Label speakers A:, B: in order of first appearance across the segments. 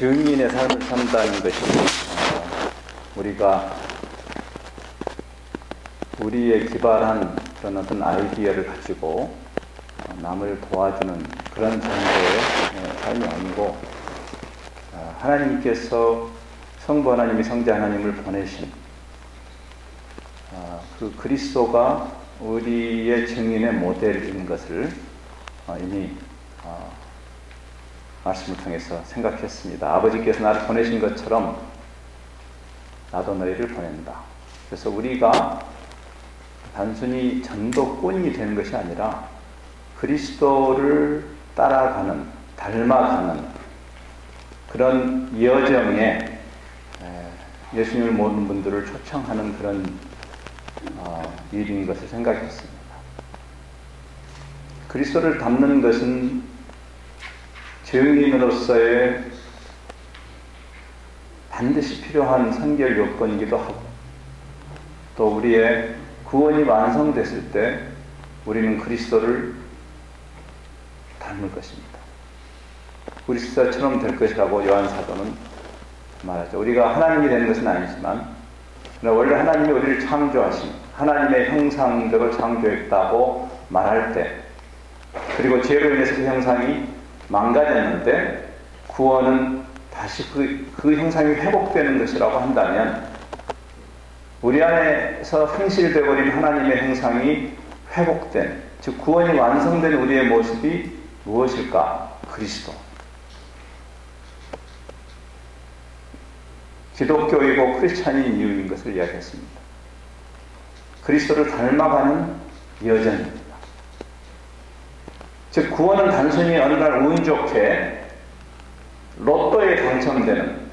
A: 증인의 삶을 산다는 것이 우리가 우리의 기발한 그런 어떤 아이디어를 가지고 남을 도와주는 그런 정도의 삶이 아니고, 하나님께서 성부 하나님이 성자 하나님을 보내신 그 그리스도가 우리의 증인의 모델인 것을 이미 말씀을 통해서 생각했습니다. 아버지께서 나를 보내신 것처럼 나도 너희를 보낸다. 그래서 우리가 단순히 전도꾼이 되는 것이 아니라 그리스도를 따라가는, 닮아가는 그런 여정에 예수님을 모르는 분들을 초청하는 그런 일인 것을 생각했습니다. 그리스도를 닮는 것은 증인으로서의 반드시 필요한 선결 요건이기도 하고, 또 우리의 구원이 완성됐을 때 우리는 그리스도를 닮을 것입니다. 그리스도처럼 될 것이라고 요한 사도는 말하죠. 우리가 하나님이 되는 것은 아니지만 원래 하나님이 우리를 창조하신 하나님의 형상대로 창조했다고 말할 때, 그리고 죄로 인해서 그 형상이 망가졌는데 구원은 다시 그 형상이 회복되는 것이라고 한다면, 우리 안에서 상실되어버린 하나님의 형상이 회복된, 즉 구원이 완성된 우리의 모습이 무엇일까? 그리스도. 기독교이고 크리스찬인 이유인 것을 이야기했습니다. 그리스도를 닮아가는 여정입니다. 즉 구원은 단순히 어느 날 운 좋게 로또에 당첨되는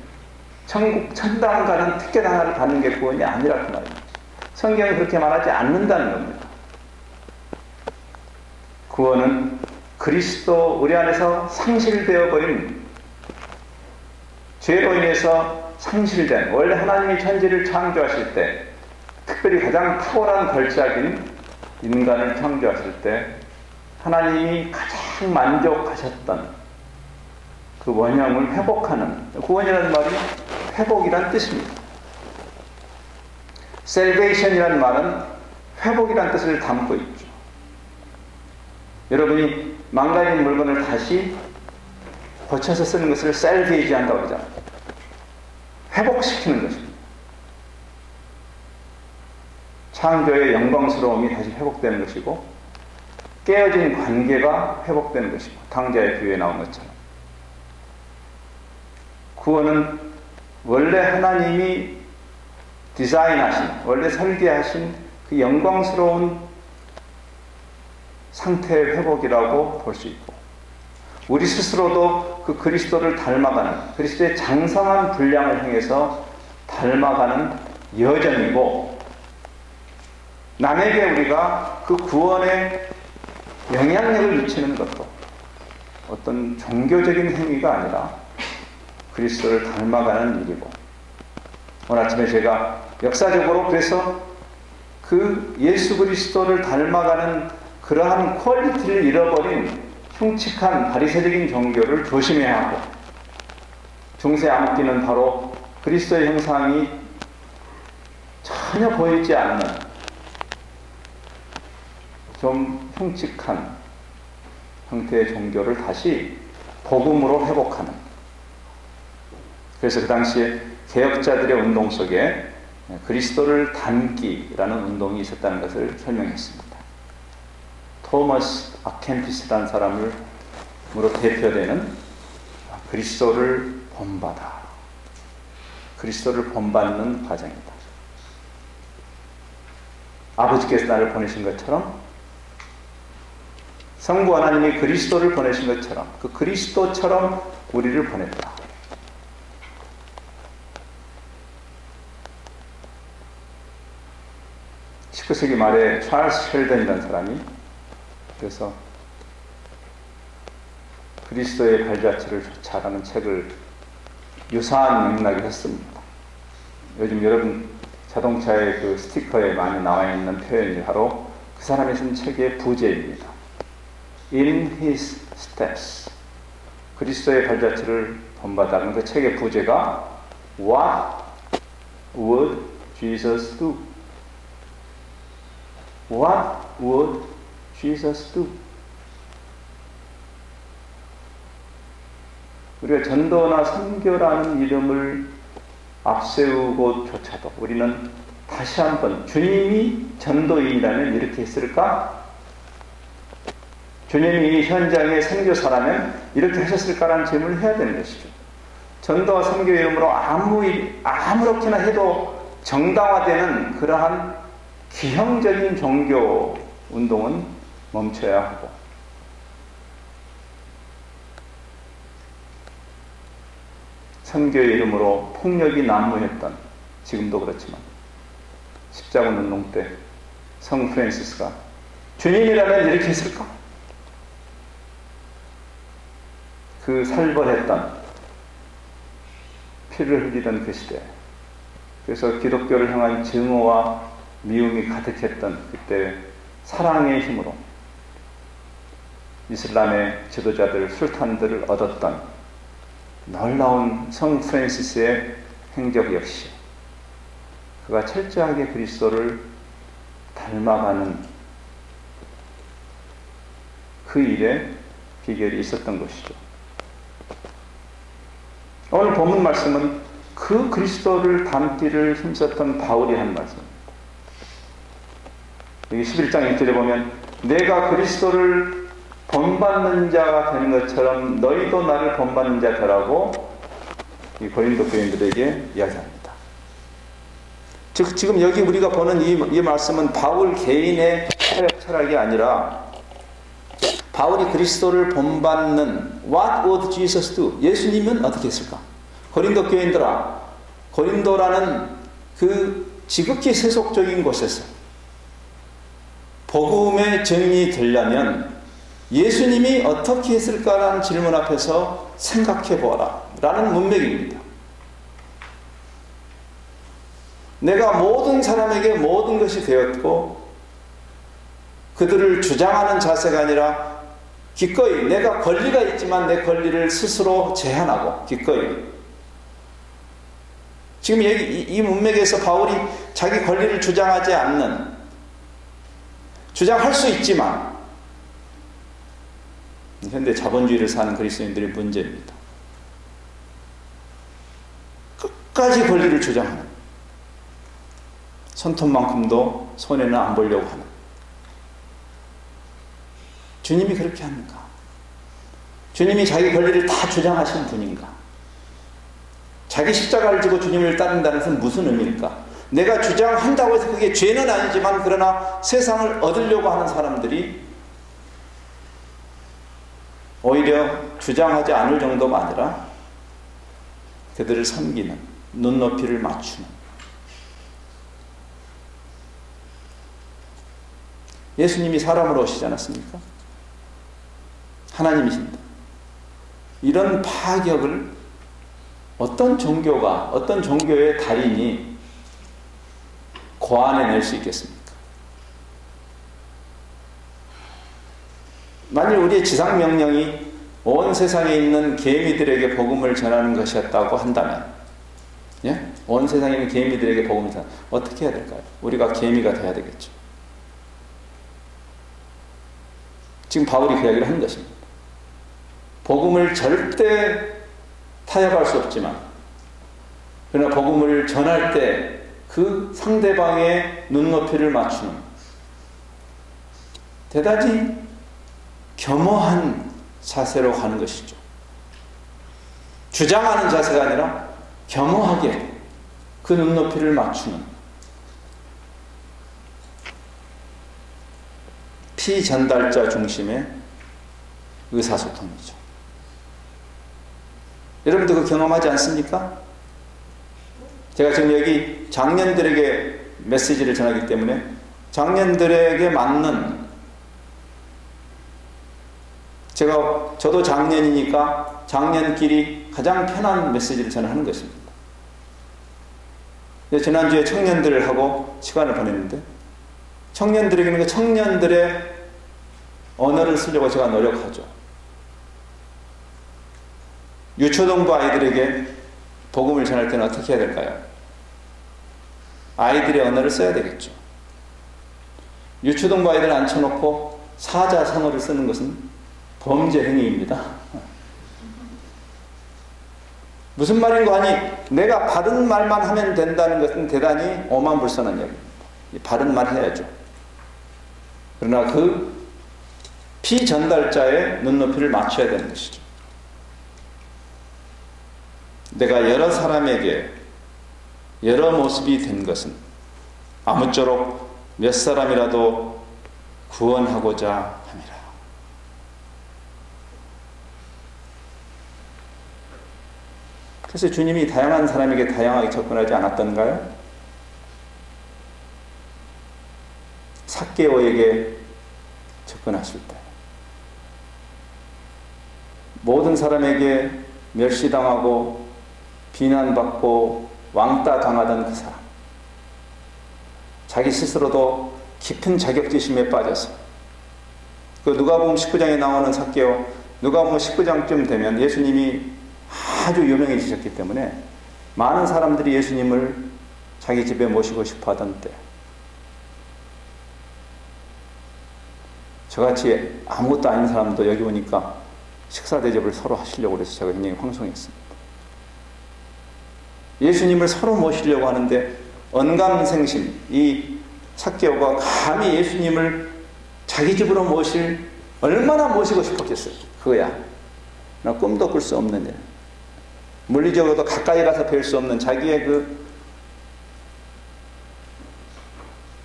A: 천국 천당 가는 티켓 하나를 받는 게 구원이 아니라 그 말입니다. 성경은 그렇게 말하지 않는다는 겁니다. 구원은 그리스도 우리 안에서 상실되어버린, 죄로 인해서 상실된, 원래 하나님이 천지를 창조하실 때, 특별히 가장 탁월한 걸작인 인간을 창조하실 때 하나님이 가장 만족하셨던 그 원형을 회복하는, 구원이라는 말이 회복이란 뜻입니다. salvation이라는 말은 회복이란 뜻을 담고 있죠. 여러분이 망가진 물건을 다시 고쳐서 쓰는 것을 salvage 한다고 그러잖아요. 회복시키는 것입니다. 창조의 영광스러움이 다시 회복되는 것이고, 깨어진 관계가 회복되는 것이고, 탕자의 비유에 나온 것처럼 구원은 원래 하나님이 디자인하신, 원래 설계하신 그 영광스러운 상태의 회복이라고 볼 수 있고, 우리 스스로도 그 그리스도를 닮아가는, 그리스도의 장성한 분량을 향해서 닮아가는 여정이고, 남에게 우리가 그 구원에 영향력을 미치는 것도 어떤 종교적인 행위가 아니라 그리스도를 닮아가는 일이고, 오늘 아침에 제가 역사적으로 그래서 그 예수 그리스도를 닮아가는 그러한 퀄리티를 잃어버린 흉측한 바리새적인 종교를 조심해야 하고, 중세 암흑기는 바로 그리스도의 형상이 전혀 보이지 않는 좀 흉측한 형태의 종교를 다시 복음으로 회복하는, 그래서 그 당시에 개혁자들의 운동 속에 그리스도를 닮기라는 운동이 있었다는 것을 설명했습니다. 토머스 아켄피스라는 사람으로 대표되는 그리스도를 본받아, 그리스도를 본받는 과정이다. 아버지께서 나를 보내신 것처럼, 성부 하나님이 그리스도를 보내신 것처럼, 그 그리스도처럼 우리를 보냈다. 19세기 말에 찰스 쉘던이라는 사람이 그래서 그리스도의 발자취를 쫓아라는 책을 유사한 맥락에 했습니다. 요즘 여러분 자동차의 그 스티커에 많이 나와 있는 표현이 바로 그 사람이 쓴 책의 부제입니다. In his steps. 그리스도의 발자취를 본받아. 그 책의 부제가 What would Jesus do? What would Jesus do? 우리가 전도나 선교라는 이름을 앞세우고조차도 우리는 다시 한번 주님이 전도인이라면 이렇게 했을까? 주님이 이 현장의 선교사라면 이렇게 하셨을까라는 질문을 해야 되는 것이죠. 전도와 선교 이름으로 아무렇게나 해도 정당화되는 그러한 기형적인 종교 운동은 멈춰야 하고, 선교의 이름으로 폭력이 난무했던, 지금도 그렇지만 십자군 운동 때 성 프란시스가 주님이라면 이렇게 했을까? 그 살벌했던, 피를 흘리던 그 시대, 그래서 기독교를 향한 증오와 미움이 가득했던 그때 사랑의 힘으로 이슬람의 지도자들, 술탄들을 얻었던 놀라운 성 프란시스의 행적 역시 그가 철저하게 그리스도를 닮아가는 그 일에 비결이 있었던 것이죠. 오늘 본문 말씀은 그 그리스도를 닮기를 힘썼던 바울이 한 말씀입니다. 여기 11장 1절에 보면 내가 그리스도를 본받는 자가 되는 것처럼 너희도 나를 본받는 자 되라고 이 고린도 교인들에게 이야기합니다. 즉 지금 여기 우리가 보는 이 말씀은 바울 개인의 사역 철학이 아니라 바울이 그리스도를 본받는 What would Jesus do? 예수님은 어떻게 했을까? 고린도 교인들아, 고린도라는 그 지극히 세속적인 곳에서 복음의 정이 되려면 예수님이 어떻게 했을까라는 질문 앞에서 생각해 보아라 라는 문맥입니다. 내가 모든 사람에게 모든 것이 되었고 그들을 주장하는 자세가 아니라 기꺼이 내가 권리가 있지만 내 권리를 스스로 제한하고 기꺼이, 지금 이 문맥에서 바울이 자기 권리를 주장하지 않는, 주장할 수 있지만 현대 자본주의를 사는 그리스도인들의 문제입니다. 끝까지 권리를 주장하는, 손톱만큼도 손해는 안 보려고 하는, 주님이 그렇게 합니까? 주님이 자기 권리를 다 주장하신 분인가? 자기 십자가를 지고 주님을 따른다는 것은 무슨 의미일까? 내가 주장한다고 해서 그게 죄는 아니지만 그러나 세상을 얻으려고 하는 사람들이 오히려 주장하지 않을 정도가 아니라 그들을 섬기는, 눈높이를 맞추는, 예수님이 사람으로 오시지 않았습니까? 하나님이십니다. 이런 파격을 어떤 종교가, 어떤 종교의 달인이 고안해낼 수 있겠습니까? 만일 우리의 지상명령이 온 세상에 있는 개미들에게 복음을 전하는 것이었다고 한다면, 예? 온 세상에 있는 개미들에게 복음을 전하는, 어떻게 해야 될까요? 우리가 개미가 돼야 되겠죠. 지금 바울이 그 이야기를 하는 것입니다. 복음을 절대 타협할 수 없지만, 그러나 복음을 전할 때 그 상대방의 눈높이를 맞추는 대단히 겸허한 자세로 가는 것이죠. 주장하는 자세가 아니라 겸허하게 그 눈높이를 맞추는 피전달자 중심의 의사소통이죠. 여러분도 그 경험하지 않습니까? 제가 지금 여기 장년들에게 메시지를 전하기 때문에 장년들에게 맞는, 저도 장년이니까 장년끼리 가장 편한 메시지를 전하는 것입니다. 지난주에 청년들하고 시간을 보냈는데 청년들에게는 그 청년들의 언어를 쓰려고 제가 노력하죠. 유초등부 아이들에게 복음을 전할 때는 어떻게 해야 될까요? 아이들의 언어를 써야 되겠죠. 유초등부 아이들 앉혀놓고 사자성어를 쓰는 것은 범죄 행위입니다. 무슨 말인고 하니 내가 바른 말만 하면 된다는 것은 대단히 오만불선한 얘기입니다. 바른 말 해야죠. 그러나 그 피전달자의 눈높이를 맞춰야 되는 것이죠. 내가 여러 사람에게 여러 모습이 된 것은 아무쪼록 몇 사람이라도 구원하고자 함이라. 그래서 주님이 다양한 사람에게 다양하게 접근하지 않았던가요? 삭개오에게 접근하실 때 모든 사람에게 멸시당하고 비난받고 왕따 당하던 그 사람, 자기 스스로도 깊은 자격지심에 빠져서 그 누가복음 19장에 나오는 삭개오, 누가복음 19장쯤 되면 예수님이 아주 유명해지셨기 때문에 많은 사람들이 예수님을 자기 집에 모시고 싶어 하던 때, 저같이 아무것도 아닌 사람도 여기 오니까 식사 대접을 서로 하시려고 그래서 제가 굉장히 황송했습니다. 예수님을 서로 모시려고 하는데 언감생심, 이 삭개오가 감히 예수님을 자기 집으로 얼마나 모시고 싶었겠어요. 그거야. 나 꿈도 꿀 수 없는 일. 물리적으로도 가까이 가서 뵐 수 없는 자기의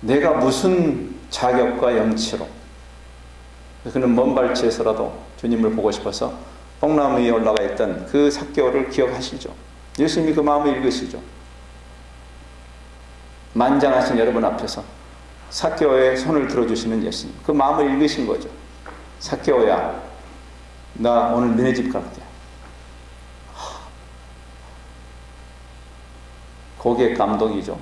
A: 내가 무슨 자격과 염치로, 그는 먼 발치에서라도 주님을 보고 싶어서 뽕나무 위에 올라가 있던 그 삭개오를 기억하시죠. 예수님이 그 마음을 읽으시죠. 만장하신 여러분 앞에서 삭개오의 손을 들어주시는 예수님, 그 마음을 읽으신 거죠. 삭개오야, 나 오늘 너네 집 갈게. 그게 감동이죠.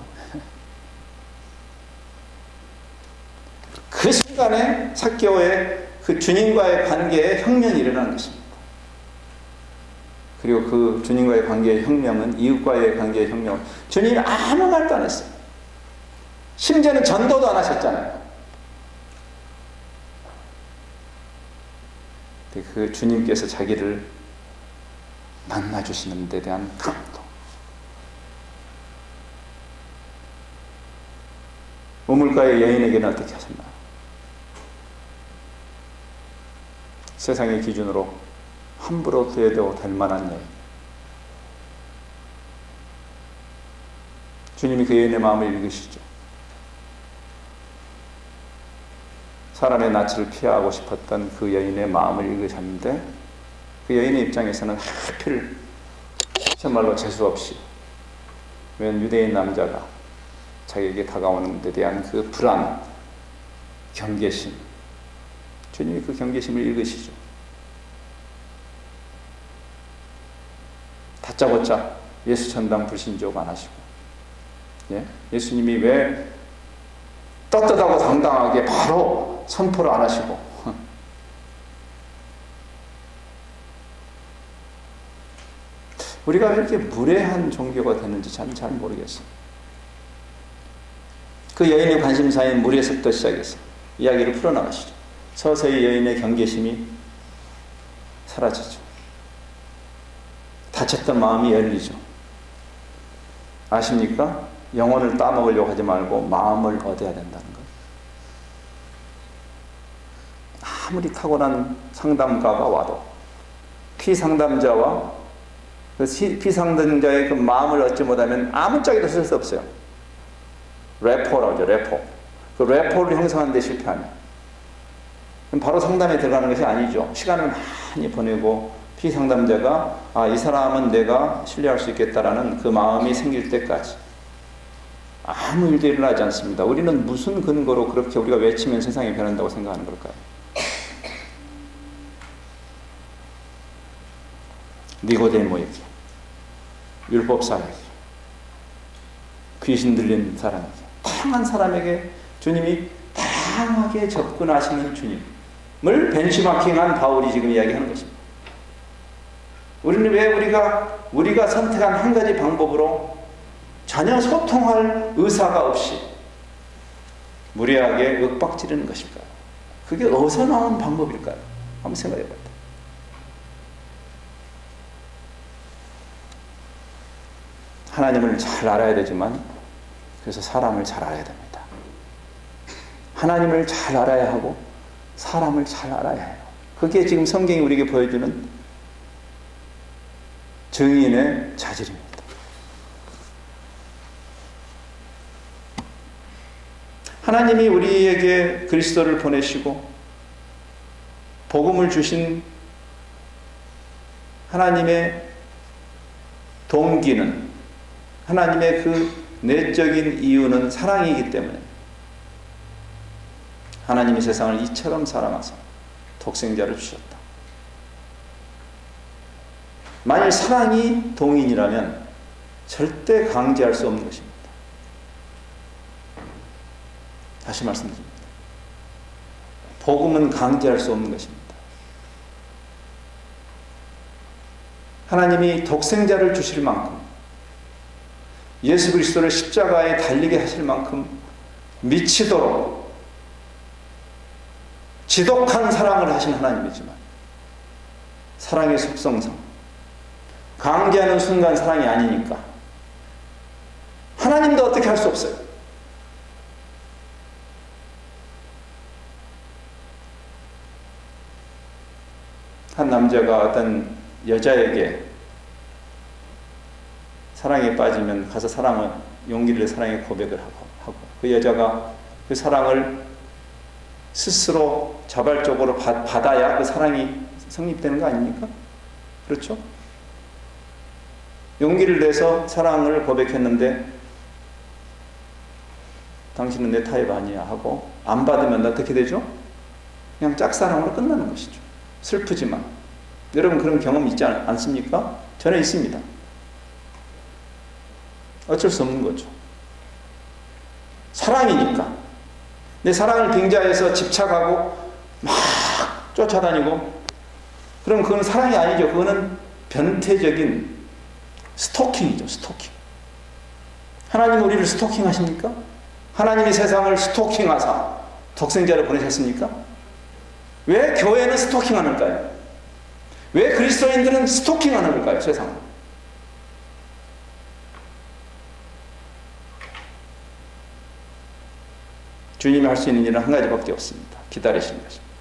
A: 그 순간에 삭개오의 그 주님과의 관계에 혁명이 일어나는 것입니다. 그리고 그 주님과의 관계의 혁명은 이웃과의 관계의 혁명은 주님이 아무 말도 안 했어요. 심지어는 전도도 안 하셨잖아요. 그 주님께서 자기를 만나주시는 데 대한 감동. 우물가의 여인에게는 어떻게 하셨나요? 세상의 기준으로 함부로 대해도 될 만한 여인. 주님이 그 여인의 마음을 읽으시죠. 사람의 낯을 피하고 싶었던 그 여인의 마음을 읽으셨는데, 그 여인의 입장에서는 하필 정말로 재수없이 웬 유대인 남자가 자기에게 다가오는 데 대한 그 불안, 경계심, 주님이 그 경계심을 읽으시죠. 다짜고짜 예수 전당 불신족 안 하시고, 예수님이 왜 떳떳하고 당당하게 바로 선포를 안 하시고, 우리가 왜 이렇게 무례한 종교가 됐는지 잘 모르겠어요. 그 여인의 관심사인 물에서부터 시작해서 이야기를 풀어나가시죠. 서서히 여인의 경계심이 사라지죠. 닫혔던 마음이 열리죠. 아십니까? 영혼을 따먹으려고 하지 말고 마음을 얻어야 된다는 것. 아무리 탁월한 상담가가 와도 피상담자와 그 피상담자의 그 마음을 얻지 못하면 아무짝에도 쓸 수 없어요. 래퍼라고 하죠. 래퍼. 그 래퍼를 형성하는 데 실패하면 바로 상담에 들어가는 것이 아니죠. 시간을 많이 보내고 피상담자가 이 사람은 내가 신뢰할 수 있겠다라는 그 마음이 생길 때까지 아무 일도 일어나지 않습니다. 우리는 무슨 근거로 그렇게 우리가 외치면 세상이 변한다고 생각하는 걸까요? 니고데모에게, 율법사에게, 귀신 들린 사람에게, 다양한 사람에게 주님이 다양하게 접근하시는 주님을 벤치마킹한 바울이 지금 이야기하는 것입니다. 우리는 왜 우리가 선택한 한 가지 방법으로 전혀 소통할 의사가 없이 무례하게 윽박지르는 것일까요? 그게 어디서 나온 방법일까요? 한번 생각해 봐요. 하나님을 잘 알아야 되지만 그래서 사람을 잘 알아야 됩니다. 하나님을 잘 알아야 하고 사람을 잘 알아야 해요. 그게 지금 성경이 우리에게 보여주는 증인의 자질입니다. 하나님이 우리에게 그리스도를 보내시고 복음을 주신 하나님의 동기는, 하나님의 그 내적인 이유는 사랑이기 때문에 하나님이 세상을 이처럼 사랑하사 독생자를 주셨다. 만일 사랑이 동인이라면 절대 강제할 수 없는 것입니다. 다시 말씀드립니다. 복음은 강제할 수 없는 것입니다. 하나님이 독생자를 주실 만큼, 예수 그리스도를 십자가에 달리게 하실 만큼 미치도록 지독한 사랑을 하신 하나님이지만 사랑의 속성상 강제하는 순간 사랑이 아니니까 하나님도 어떻게 할 수 없어요. 한 남자가 어떤 여자에게 사랑에 빠지면 가서 용기를 사랑의 고백을 하고 그 여자가 그 사랑을 스스로 자발적으로 받아야 그 사랑이 성립되는 거 아닙니까? 그렇죠? 용기를 내서 사랑을 고백했는데 당신은 내 타입 아니야 하고 안 받으면 어떻게 되죠? 그냥 짝사랑으로 끝나는 것이죠. 슬프지만. 여러분 그런 경험 있지 않습니까? 저는 있습니다. 어쩔 수 없는 거죠. 사랑이니까. 내 사랑을 빙자해서 집착하고 막 쫓아다니고, 그럼 그건 사랑이 아니죠. 그거는 변태적인 스토킹이죠. 스토킹. 하나님은 우리를 스토킹 하십니까? 하나님이 세상을 스토킹하사 독생자를 보내셨습니까? 왜 교회는 스토킹하는가요? 왜 그리스도인들은 스토킹하는 걸까요? 세상을. 주님이 할 수 있는 일은 한 가지밖에 없습니다. 기다리시는 것입니다.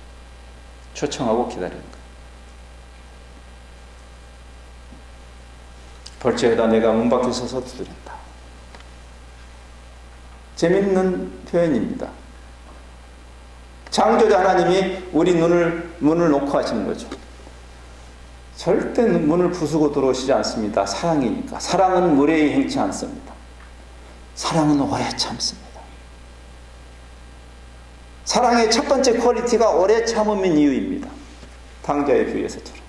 A: 초청하고 기다리는 것. 벌처에다 내가 문 밖에 서서 두드린다. 재밌는 표현입니다. 창조자 하나님이 우리 문을 놓고 하시는 거죠. 절대 문을 부수고 들어오시지 않습니다. 사랑이니까. 사랑은 무례히 행치 않습니다. 사랑은 오래 참습니다. 사랑의 첫 번째 퀄리티가 오래 참음인 이유입니다. 탕자의 비유에서처럼.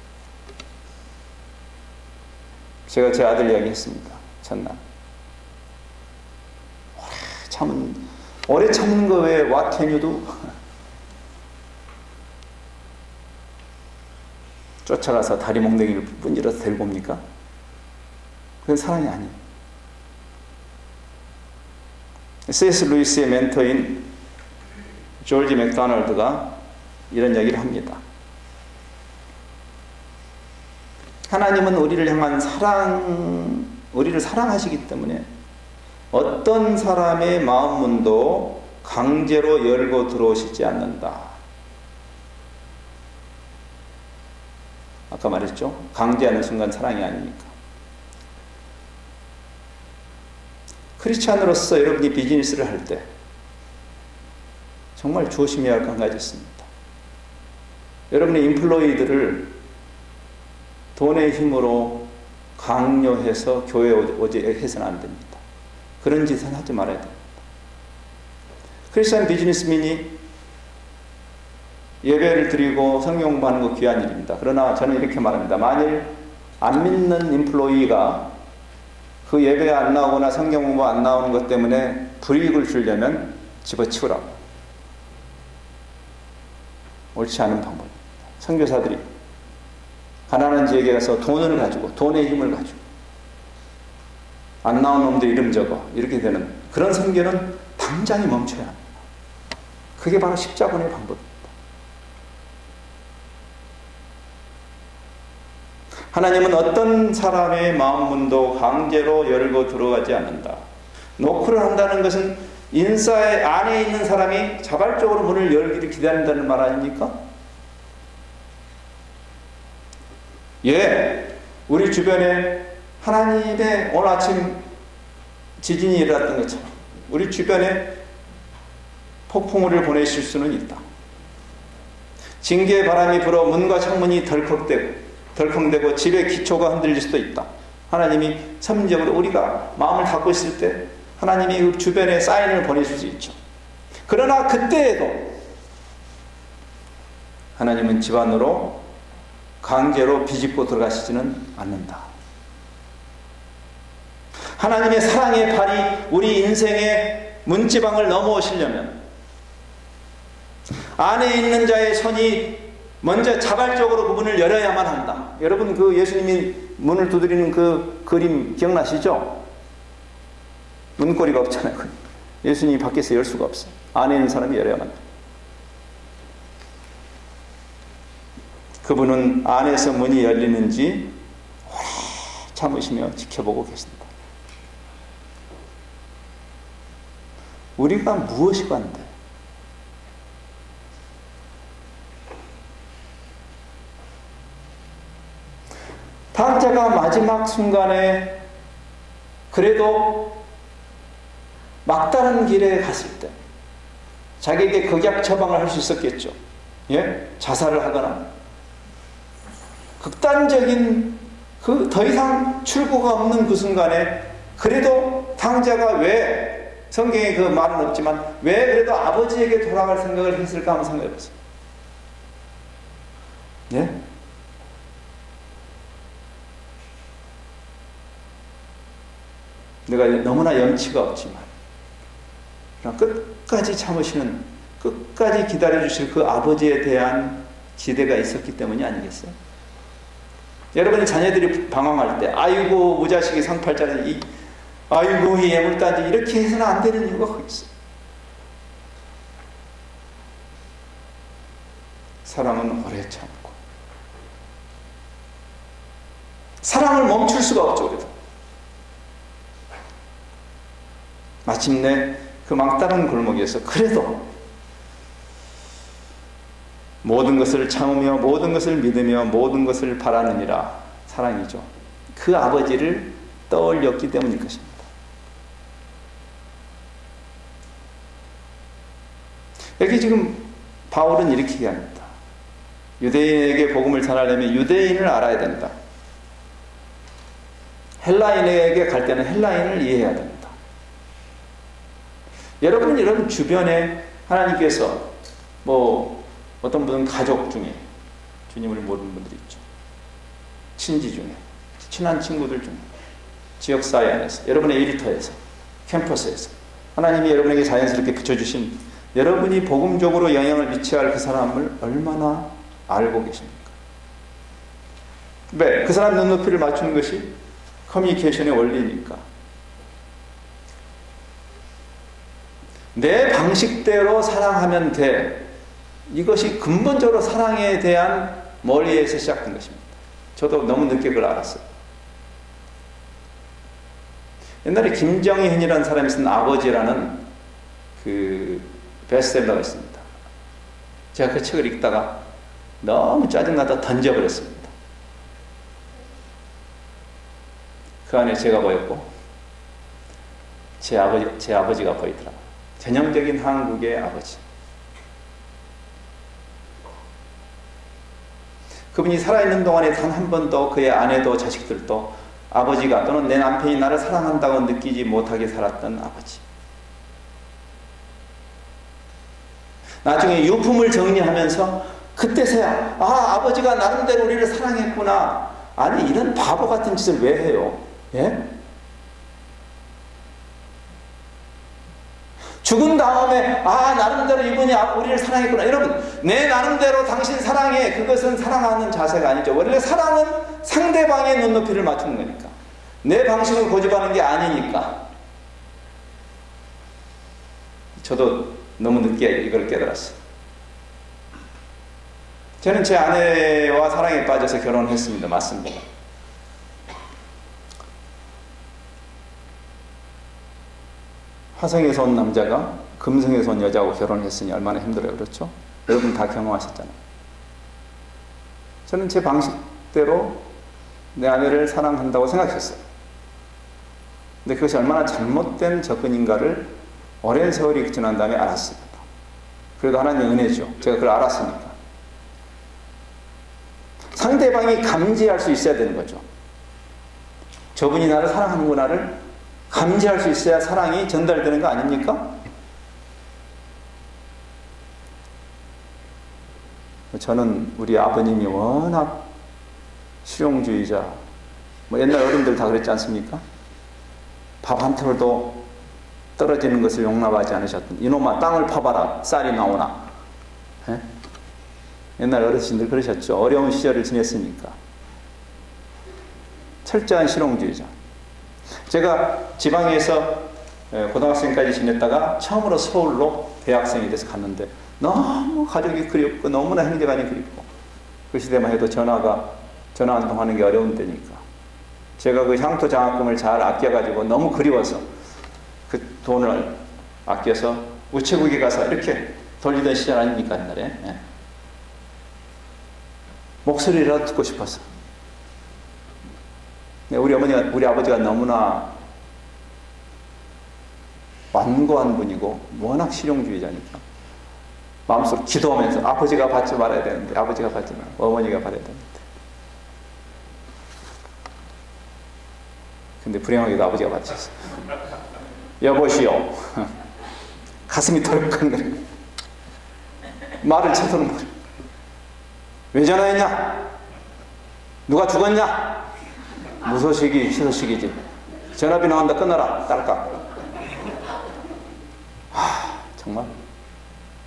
A: 제가 제 아들 이야기 했습니다. 첫날. 오래 참는 거 왜 what can you do? 쫓아가서 다리 몽둥이를 분질러서 데리고 옵니까? 그건 사랑이 아니에요. C.S. 루이스의 멘토인 조지 맥도날드가 이런 얘기를 합니다. 하나님은 우리를 향한 우리를 사랑하시기 때문에 어떤 사람의 마음 문도 강제로 열고 들어오시지 않는다. 아까 말했죠? 강제하는 순간 사랑이 아니니까. 크리스찬으로서 여러분이 비즈니스를 할 때 정말 조심해야 할 한 가지 있습니다. 여러분의 인플로이들을 돈의 힘으로 강요해서 교회에 오게 해서는 안 됩니다. 그런 짓은 하지 말아야 됩니다. 크리스찬 비즈니스맨이 예배를 드리고 성경 공부하는 거 귀한 일입니다. 그러나 저는 이렇게 말합니다. 만일 안 믿는 인플로이가 그 예배에 안 나오거나 성경 공부 안 나오는 것 때문에 불이익을 주려면 집어치우라고. 옳지 않은 방법입니다. 선교사들이 가난한 지역에 가서 돈을 가지고, 돈의 힘을 가지고, 안 나온 놈들 이름 적어, 이렇게 되는 그런 선교는 당장에 멈춰야 합니다. 그게 바로 십자군의 방법입니다. 하나님은 어떤 사람의 마음문도 강제로 열고 들어가지 않는다. 노크를 한다는 것은 인사의 안에 있는 사람이 자발적으로 문을 열기를 기다린다는 말 아닙니까? 예, 우리 주변에 하나님의 오늘 아침 지진이 일어났던 것처럼 우리 주변에 폭풍우를 보내실 수는 있다. 징계의 바람이 불어 문과 창문이 덜컹대고 집의 기초가 흔들릴 수도 있다. 하나님이 선민적으로 우리가 마음을 닫고 있을 때 하나님이 그 주변에 사인을 보내실 수 있죠. 그러나 그때에도 하나님은 집안으로 강제로 비집고 들어가시지는 않는다. 하나님의 사랑의 발이 우리 인생의 문지방을 넘어오시려면 안에 있는 자의 손이 먼저 자발적으로 그 문을 열어야만 한다. 여러분 그 예수님이 문을 두드리는 그 그림 기억나시죠? 문고리가 없잖아요. 예수님이 밖에서 열 수가 없어요. 안에 있는 사람이 열어야만 한다. 그분은 안에서 문이 열리는지 오래 참으시며 지켜보고 계신다. 우리가 무엇이 관대? 탕자가 마지막 순간에 그래도 막다른 길에 갔을 때 자기에게 극약 처방을 할 수 있었겠죠. 예? 자살을 하거나 극단적인 그 더 이상 출구가 없는 그 순간에 그래도 탕자가 왜 성경에 그 말은 없지만 왜 그래도 아버지에게 돌아갈 생각을 했을까 한번 생각해 보세요. 예? 내가 너무나 염치가 없지만 끝까지 참으시는, 끝까지 기다려주실 그 아버지에 대한 기대가 있었기 때문이 아니겠어요? 여러분의 자녀들이 방황할 때 아이고 무자식이 상팔자니 아이고 이 애물단지 이렇게 해서는 안 되는 이유가 거기 있어요. 사랑은 오래 참고 사랑을 멈출 수가 없죠. 그래도 마침내 그 막다른 골목에서 그래도 모든 것을 참으며 모든 것을 믿으며 모든 것을 바라느니라, 사랑이죠. 그 아버지를 떠올렸기 때문일 것입니다. 여기 지금 바울은 이렇게 얘기합니다. 유대인에게 복음을 전하려면 유대인을 알아야 된다. 헬라인에게 갈 때는 헬라인을 이해해야 됩니다. 여러분 주변에 하나님께서 어떤 분은 가족 중에 주님을 모르는 분들이 있죠. 친지 중에, 친한 친구들 중에, 지역사회 안에서, 여러분의 일터에서, 캠퍼스에서 하나님이 여러분에게 자연스럽게 붙여주신 여러분이 복음적으로 영향을 미쳐야 할 그 사람을 얼마나 알고 계십니까? 왜? 그 사람 눈높이를 맞추는 것이 커뮤니케이션의 원리니까. 내 방식대로 사랑하면 돼. 이것이 근본적으로 사랑에 대한 멀리에서 시작된 것입니다. 저도 너무 늦게 그걸 알았어요. 옛날에 김정현이라는 사람이 쓴 아버지라는 그 베스트셀러가 있습니다. 제가 그 책을 읽다가 너무 짜증나다 던져버렸습니다. 그 안에 제가 보였고 제 아버지가 보이더라고요. 전형적인 한국의 아버지. 그분이 살아있는 동안에 단 한 번도 그의 아내도 자식들도 아버지가 또는 내 남편이 나를 사랑한다고 느끼지 못하게 살았던 아버지. 나중에 유품을 정리하면서 그때서야 아버지가 나름대로 우리를 사랑했구나. 아니 이런 바보 같은 짓을 왜 해요? 예? 죽은 다음에 나름대로 이분이 우리를 사랑했구나. 여러분, 내 나름대로 당신 사랑해, 그것은 사랑하는 자세가 아니죠. 원래 사랑은 상대방의 눈높이를 맞추는 거니까, 내 방식을 고집하는 게 아니니까. 저도 너무 늦게 이걸 깨달았어요. 저는 제 아내와 사랑에 빠져서 결혼했습니다. 맞습니다. 화성에서 온 남자가 금성에서 온 여자하고 결혼했으니 얼마나 힘들어요. 그렇죠? 여러분 다 경험하셨잖아요. 저는 제 방식대로 내 아내를 사랑한다고 생각했어요. 근데 그것이 얼마나 잘못된 접근인가를 오랜 세월이 지난 다음에 알았습니다. 그래도 하나님의 은혜죠. 제가 그걸 알았으니까. 상대방이 감지할 수 있어야 되는 거죠. 저분이 나를 사랑하는구나를 감지할 수 있어야 사랑이 전달되는 거 아닙니까? 저는 우리 아버님이 워낙 실용주의자, 옛날 어른들 다 그랬지 않습니까? 밥 한 톨도 떨어지는 것을 용납하지 않으셨던, 이놈아 땅을 파봐라 쌀이 나오나. 에? 옛날 어르신들 그러셨죠. 어려운 시절을 지냈으니까. 철저한 실용주의자. 제가 지방에서 고등학생까지 지냈다가 처음으로 서울로 대학생이 돼서 갔는데 너무 가족이 그립고 너무나 형제간이 그립고, 그 시대만 해도 전화 한 통 하는 게 어려운 때니까 제가 그 향토 장학금을 잘 아껴가지고 너무 그리워서 그 돈을 아껴서 우체국에 가서 이렇게 돌리던 시절 아닙니까, 옛날에. 예. 목소리라도 듣고 싶었어. 우리 아버지가 너무나 완고한 분이고 워낙 실용주의자니까 마음속으로 기도하면서 아버지가 받지 말아야 되는데, 아버지가 받지 말고 어머니가 받아야 되는데. 근데 불행하게도 아버지가 받으셨어요. 여보시오. 가슴이 덜컹거려. 말을 쳐서는 말이야. 왜 전화했냐? 누가 죽었냐? 무소식이 희소식이지. 전화비 나온다 끊어라. 딸깍. 정말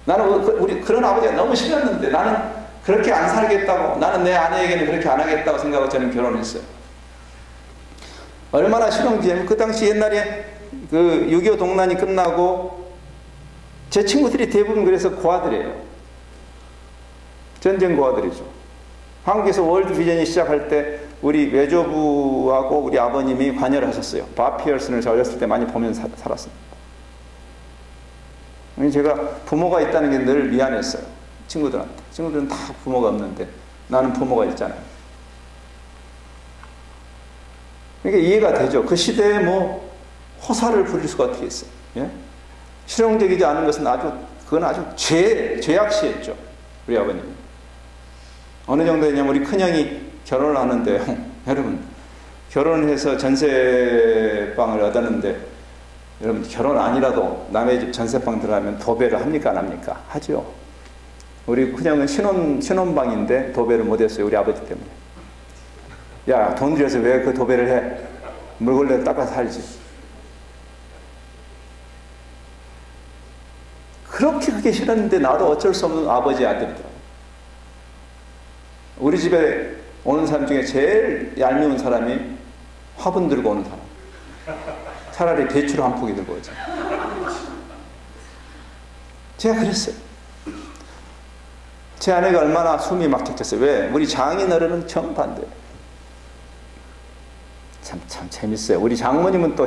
A: 나는 우리 그런 아버지가 너무 싫었는데, 나는 그렇게 안 살겠다고, 나는 내 아내에게는 그렇게 안 하겠다고 생각하고 저는 결혼했어요. 얼마나 실용주의냐면, 그 당시 옛날에 그 6.25 동란이 끝나고 제 친구들이 대부분 그래서 고아들이에요. 전쟁 고아들이죠. 한국에서 월드 비전이 시작할 때 우리 외조부하고 우리 아버님이 관여를 하셨어요. 밥 피어슨을 저 어렸을 때 많이 보면서 살았습니다. 제가 부모가 있다는 게 늘 미안했어요. 친구들한테. 친구들은 다 부모가 없는데 나는 부모가 있잖아요. 그러니까 이해가 되죠. 그 시대에 뭐 호사를 부릴 수가 어떻게 있어요. 예? 실용적이지 않은 것은 그건 아주 죄악시했죠. 우리 아버님. 어느 정도냐면 우리 큰형이 결혼을 하는데요. 여러분, 결혼을 해서 전세방을 얻었는데, 여러분 결혼 아니라도 남의 집 전세방 들어가면 도배를 합니까 안 합니까? 하죠. 우리 큰형은 신혼방인데 도배를 못했어요. 우리 아버지 때문에. 야, 돈 들여서 왜 그 도배를 해? 물걸레 닦아서 살지. 그렇게 그게 싫었는데 나도 어쩔 수 없는 아버지 아들이더라고요. 우리 집에 오는 사람 중에 제일 얄미운 사람이 화분 들고 오는 사람. 차라리 배추를 한 포기 들고 오지. 제가 그랬어요. 제 아내가 얼마나 숨이 막혔겠어요. 왜? 우리 장인어른은 정반대예요. 참 재밌어요. 우리 장모님은 또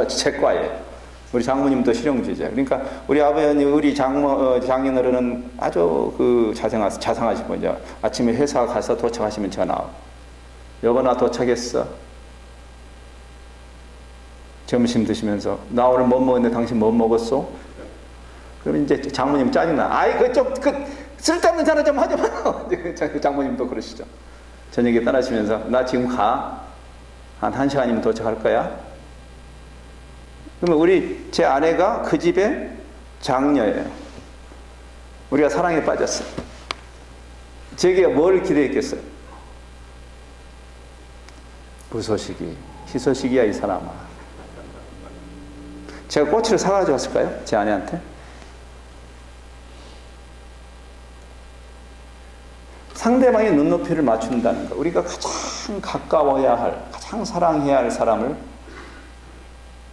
A: 제과예요. 우리 장모님도 실용주의자. 그러니까 우리 아버님, 우리 장인어른은 아주 자상하시고, 이제 아침에 회사 가서 도착하시면 전화. 여보, 나 도착했어. 점심 드시면서, 나 오늘 뭐 먹었는데 당신 뭐 먹었어? 그러면 이제 장모님 짜증나. 아이, 쓸데없는 전화 좀 하지 마. 장모님도 그러시죠. 저녁에 떠나시면서, 나 지금 가. 한 1시간이면 도착할 거야. 그러면 제 아내가 그 집의 장녀예요. 우리가 사랑에 빠졌어요. 제게 뭘 기대했겠어요? 무소식이, 희소식이야, 이 사람아. 제가 꼬치를 사가지고 왔을까요? 제 아내한테? 상대방의 눈높이를 맞춘다는 거. 우리가 가장 가까워야 할, 가장 사랑해야 할 사람을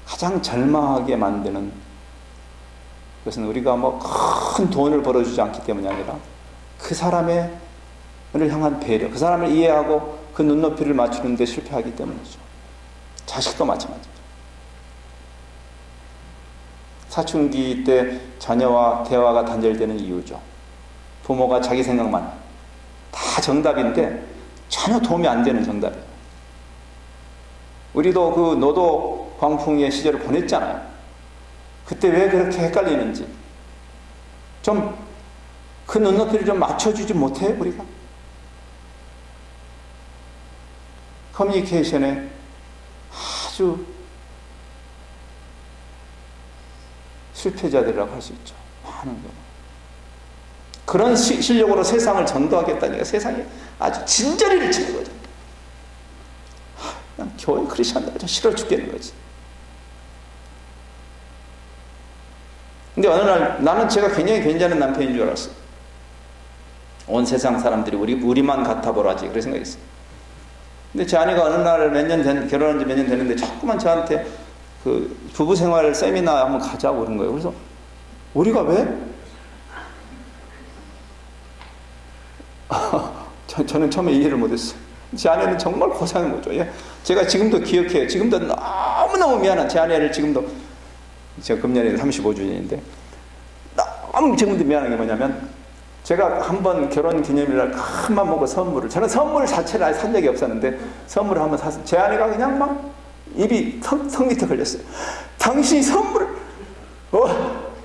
A: 가장 절망하게 만드는 그것은 우리가 뭐 큰 돈을 벌어주지 않기 때문이 아니라 그 사람을 향한 배려, 그 사람을 이해하고 그 눈높이를 맞추는 데 실패하기 때문이죠. 자식도 마찬가지죠. 사춘기 때 자녀와 대화가 단절되는 이유죠. 부모가 자기 생각만 다 정답인데 전혀 도움이 안 되는 정답이에요. 우리도 그 노도 광풍의 시절을 보냈잖아요. 그때 왜 그렇게 헷갈리는지 좀 그 눈높이를 좀 맞춰주지 못해요, 우리가? 커뮤니케이션에 아주 실패자들이라고 할 수 있죠. 많은 경우. 그런 실력으로 세상을 전도하겠다니까 세상에 아주 진저리를 치는 거죠. 난 교회 크리스천들 좀 싫어 죽겠는 거지. 근데 어느 날 나는 제가 굉장히 괜찮은 남편인 줄 알았어요. 온 세상 사람들이 우리만 같아 보라지 그런 생각했어요. 근데 제 아내가 어느 날 결혼한 지 몇 년 됐는데 자꾸만 저한테 그 부부생활 세미나 한번 가자고 그런 거예요. 그래서 우리가 왜? 저는 처음에 이해를 못했어요. 제 아내는 정말 고생한 거죠. 제가 지금도 기억해요. 지금도 너무너무 미안한 제 아내를 지금도 제가 금년에 35주년인데 너무 지금도 미안한 게 뭐냐면 제가 한번 결혼 기념일날 큰맘 먹고 선물을 저는 선물 자체를 아예 산 적이 없었는데 선물을 한번 샀어요. 제 아내가 그냥 막 입이 턱 밑에 걸렸어요. 당신이 선물을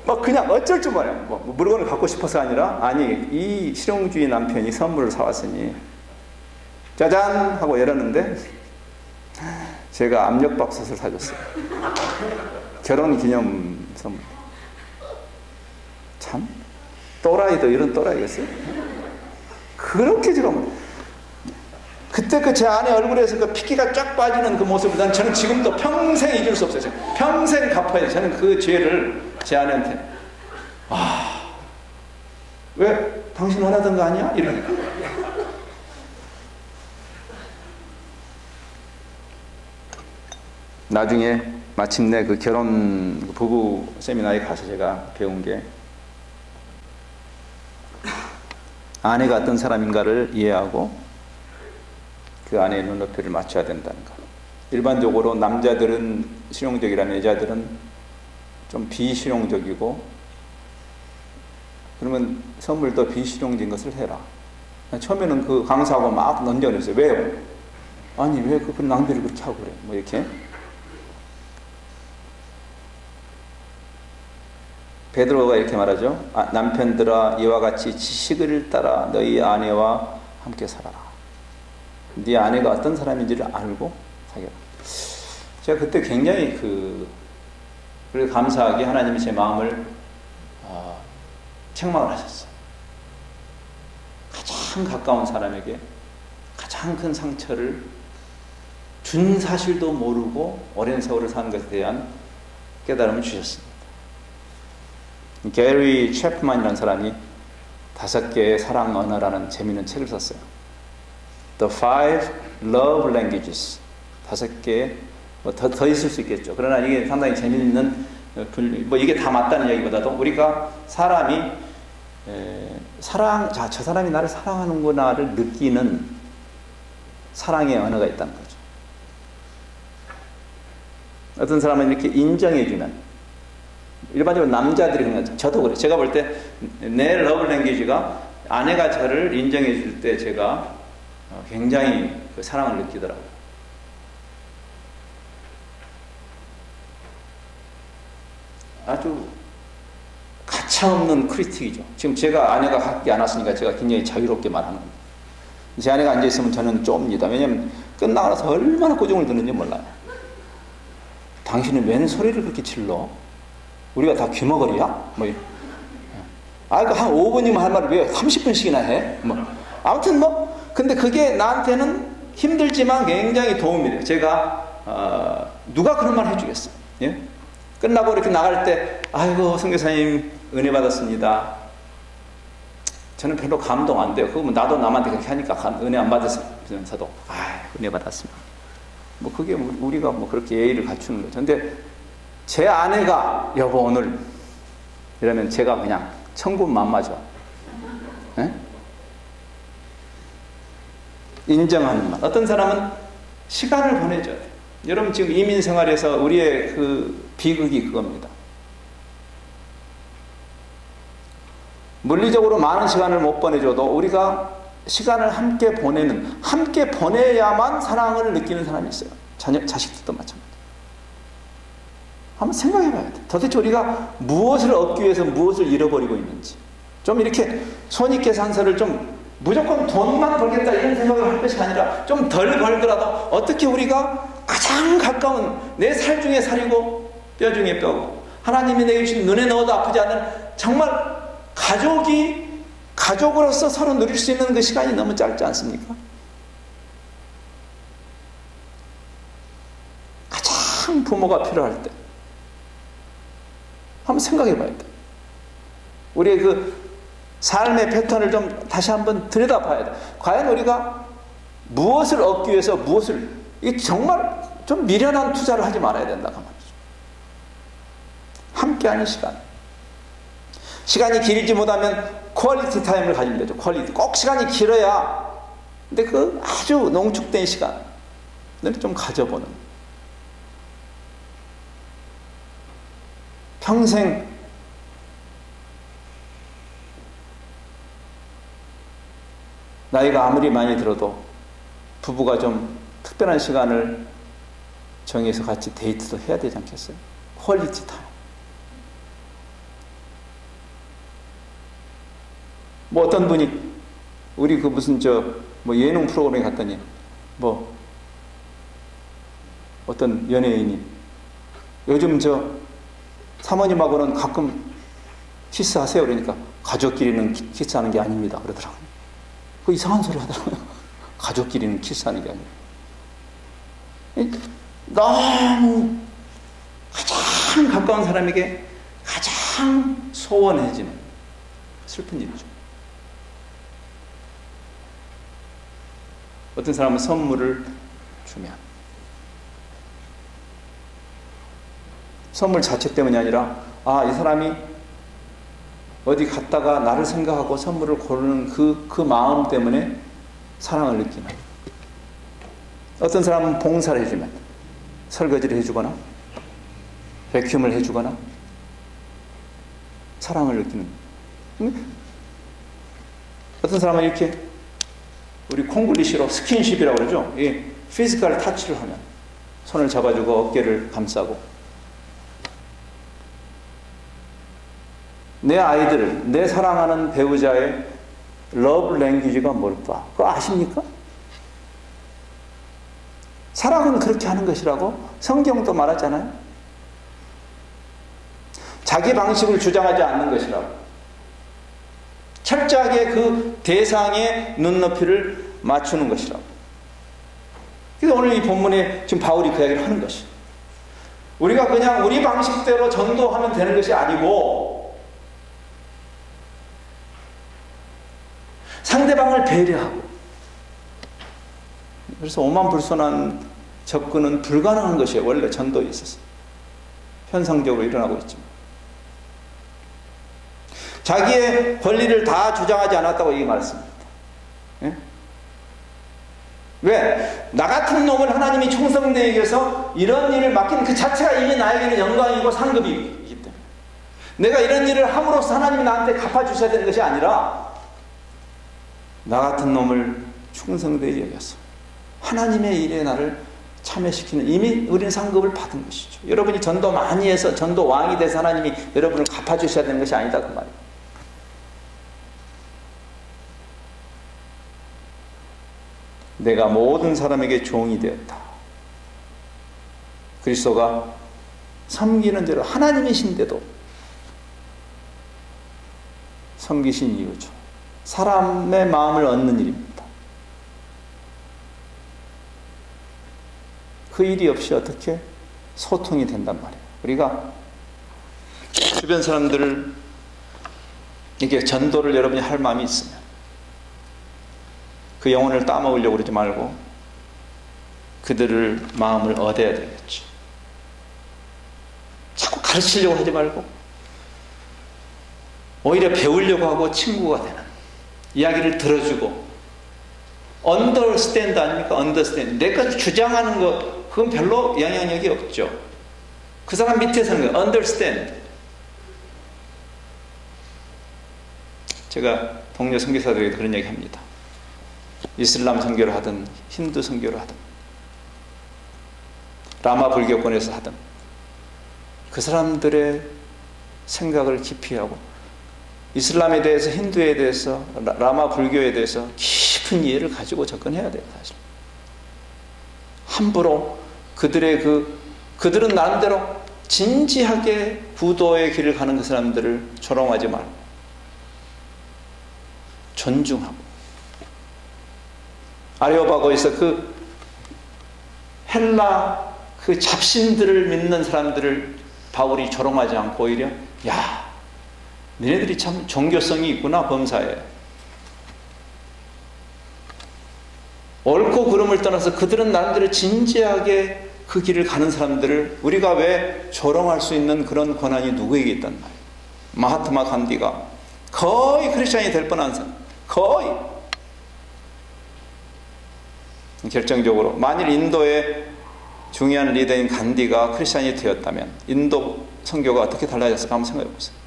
A: 막 그냥 어쩔 줄 몰라요. 뭐 물건을 갖고 싶어서 아니라 아니 이 실용주의 남편이 선물을 사왔으니 짜잔 하고 열었는데 제가 압력밥솥을 사줬어요. 결혼기념 선물. 참 또라이도 이런 또라이겠어요? 그렇게 지금 그때 그 제 아내 얼굴에서 그 핏기가 쫙 빠지는 그 모습을 저는 지금도 평생 잊을 수 없어요. 평생 갚아야 돼요. 저는 그 죄를 제 아내한테 왜 당신 원하던 거 아니야? 이러니까 나중에 마침내 그 결혼 부부 세미나에 가서 제가 배운 게 아내가 어떤 사람인가를 이해하고 그 아내의 눈높이를 맞춰야 된다는 것. 일반적으로 남자들은 실용적이라면 여자들은 좀 비실용적이고 그러면 선물도 비실용적인 것을 해라. 처음에는 그 강사하고 막 논쟁을 했어요. 왜요? 아니 왜 그 낭비를 그렇게 하고 그래? 뭐 이렇게. 베드로가 이렇게 말하죠. 남편들아 이와 같이 지식을 따라 너희 아내와 함께 살아라. 네 아내가 어떤 사람인지를 알고 사귀라. 제가 그때 굉장히 그래서 감사하게 하나님이 제 마음을 책망을 하셨어요. 가장 가까운 사람에게 가장 큰 상처를 준 사실도 모르고 오랜 세월을 사는 것에 대한 깨달음을 주셨습니다. 게리 채프만이라는 사람이 5개의 사랑 언어라는 재미있는 책을 썼어요. The Five Love Languages. 5개, 더 있을 수 있겠죠. 그러나 이게 상당히 재미있는, 뭐 이게 다 맞다는 얘기보다도 우리가 사람이 저 사람이 나를 사랑하는구나를 느끼는 사랑의 언어가 있다는 거죠. 어떤 사람은 이렇게 인정해주는, 일반적으로 남자들이 그런 거죠. 저도 그래요. 제가 볼 때 내 러브 랭귀지가 아내가 저를 인정해 줄 때 제가 굉장히 그 사랑을 느끼더라고요. 아주 가차없는 크리틱이죠. 지금 제가 아내가 밖에 안 왔으니까 제가 굉장히 자유롭게 말하는 겁니다. 제 아내가 앉아있으면 저는 좁니다. 왜냐하면 끝나고 나서 얼마나 고정을 듣는지 몰라요. 당신은 웬 소리를 그렇게 질러? 우리가 다 귀머거리야? 뭐, 그 한 5분이면 할 말을 왜 30분씩이나 해? 뭐. 아무튼 근데 그게 나한테는 힘들지만 굉장히 도움이 돼요. 제가, 누가 그런 말 해주겠어요? 예? 끝나고 이렇게 나갈 때 아이고 선교사님 은혜 받았습니다. 저는 별로 감동 안 돼요. 그러면 나도 남한테 그렇게 하니까 은혜 안 받으면서도 은혜 받았습니다. 뭐 그게 우리가 뭐 그렇게 예의를 갖추는 거죠. 근데 제 아내가 여보 오늘 이러면 제가 그냥 천군만마죠. 예? 인정하는 말. 어떤 사람은 시간을 보내줘야 돼요. 여러분 지금 이민 생활에서 우리의 그 비극이 그겁니다. 물리적으로 많은 시간을 못 보내줘도 우리가 시간을 함께 보내야만 사랑을 느끼는 사람이 있어요. 자식들도 마찬가지. 한번 생각해 봐야 돼. 도대체 우리가 무엇을 얻기 위해서 무엇을 잃어버리고 있는지. 좀 이렇게 손익계산서를 좀 무조건 돈만 벌겠다 이런 생각을 할 것이 아니라 좀 덜 벌더라도 어떻게 우리가 가장 가까운 내 살 중에 살이고 뼈 중에 뼈고 하나님이 내게 주신 눈에 넣어도 아프지 않는 정말 가족으로서 서로 누릴 수 있는 그 시간이 너무 짧지 않습니까? 가장 부모가 필요할 때 한번 생각해 봐야 돼. 우리의 그 삶의 패턴을 좀 다시 한번 들여다봐야 돼. 과연 우리가 무엇을 얻기 위해서 이게 정말 좀 미련한 투자를 하지 말아야 된다고 말이죠. 함께하는 시간. 시간이 길지 못하면 퀄리티 타임을 가지면 되죠. 퀄리티. 꼭 시간이 길어야. 근데 그 아주 농축된 시간을 좀 가져보는. 평생 나이가 아무리 많이 들어도 부부가 좀 특별한 시간을 정해서 같이 데이트도 해야 되지 않겠어요? 퀄리티 타임. 뭐 어떤 분이 우리 그 무슨 뭐 예능 프로그램에 갔더니 뭐 어떤 연예인이 요즘 사모님하고는 가끔 키스하세요 그러니까 가족끼리는 키스하는 게 아닙니다 그러더라고요. 그 이상한 소리 하더라고요. 가족끼리는 키스하는 게 아니에요. 너무 가장 가까운 사람에게 가장 소원해지는 슬픈 일이죠. 어떤 사람은 선물을 주면 선물 자체 때문이 아니라 이 사람이 어디 갔다가 나를 생각하고 선물을 고르는 그 마음 때문에 사랑을 느끼는. 어떤 사람은 봉사를 해주면 설거지를 해주거나 베큐음을 해주거나 사랑을 느끼는. 어떤 사람은 이렇게 우리 콩글리시로 스킨십이라고 그러죠. 이 피지컬 타치를 하면 손을 잡아주고 어깨를 감싸고 내 아이들, 내 사랑하는 배우자의 러브 랭귀지가 뭘까? 그거 아십니까? 사랑은 그렇게 하는 것이라고 성경도 말하잖아요. 자기 방식을 주장하지 않는 것이라고. 철저하게 그 대상의 눈높이를 맞추는 것이라고. 그래서 오늘 이 본문에 지금 바울이 그 이야기를 하는 것이. 우리가 그냥 우리 방식대로 전도하면 되는 것이 아니고 상대방을 배려하고. 그래서 오만불손한 접근은 불가능한 것이에요. 원래 전도에 있어서. 현상적으로 일어나고 있지만. 자기의 권리를 다 주장하지 않았다고 얘기 말했습니다. 예? 왜? 나 같은 놈을 하나님이 충성되게 해서 이런 일을 맡긴 그 자체가 이미 나에게는 영광이고 상급이기 때문에 내가 이런 일을 함으로써 하나님이 나한테 갚아주셔야 되는 것이 아니라 나 같은 놈을 충성되게 여겨서 하나님의 일에 나를 참여시키는 이미 우리는 상급을 받은 것이죠. 여러분이 전도 많이 해서 전도 왕이 돼서 하나님이 여러분을 갚아주셔야 되는 것이 아니다 그 말이에요. 내가 모든 사람에게 종이 되었다. 그리스도가 섬기는 대로 하나님이신데도 섬기신 이유죠. 사람의 마음을 얻는 일입니다. 그 일이 없이 어떻게 소통이 된단 말이에요. 우리가 주변 사람들을 이게 전도를 여러분이 할 마음이 있으면 그 영혼을 따먹으려고 그러지 말고 그들을 마음을 얻어야 되겠죠. 자꾸 가르치려고 하지 말고 오히려 배우려고 하고 친구가 되는, 이야기를 들어주고, understand 아닙니까? understand. 내가 주장하는 거 그건 별로 영향력이 없죠. 그 사람 밑에서 하는 거예요. understand. 제가 동료 선교사들에게 그런 얘기 합니다. 이슬람 선교를 하든 힌두 선교를 하든 라마 불교권에서 하든 그 사람들의 생각을 깊이 하고 이슬람에 대해서, 힌두에 대해서, 라마 불교에 대해서 깊은 이해를 가지고 접근해야 돼요. 사실 함부로 그들은 나름대로 진지하게 부도의 길을 가는 그 사람들을 조롱하지 말고 존중하고, 아레오바고에서 그 헬라 그 잡신들을 믿는 사람들을 바울이 조롱하지 않고 오히려, 야, 너네들이 참 종교성이 있구나, 범사에. 옳고 그름을 떠나서 그들은 나름대로 진지하게 그 길을 가는 사람들을 우리가 왜 조롱할 수 있는 그런 권한이 누구에게 있단 말이에요. 마하트마 간디가 거의 크리스찬이 될 뻔한 사람, 거의. 결정적으로 만일 인도의 중요한 리더인 간디가 크리스찬이 되었다면 인도 선교가 어떻게 달라졌을까 한번 생각해 보세요.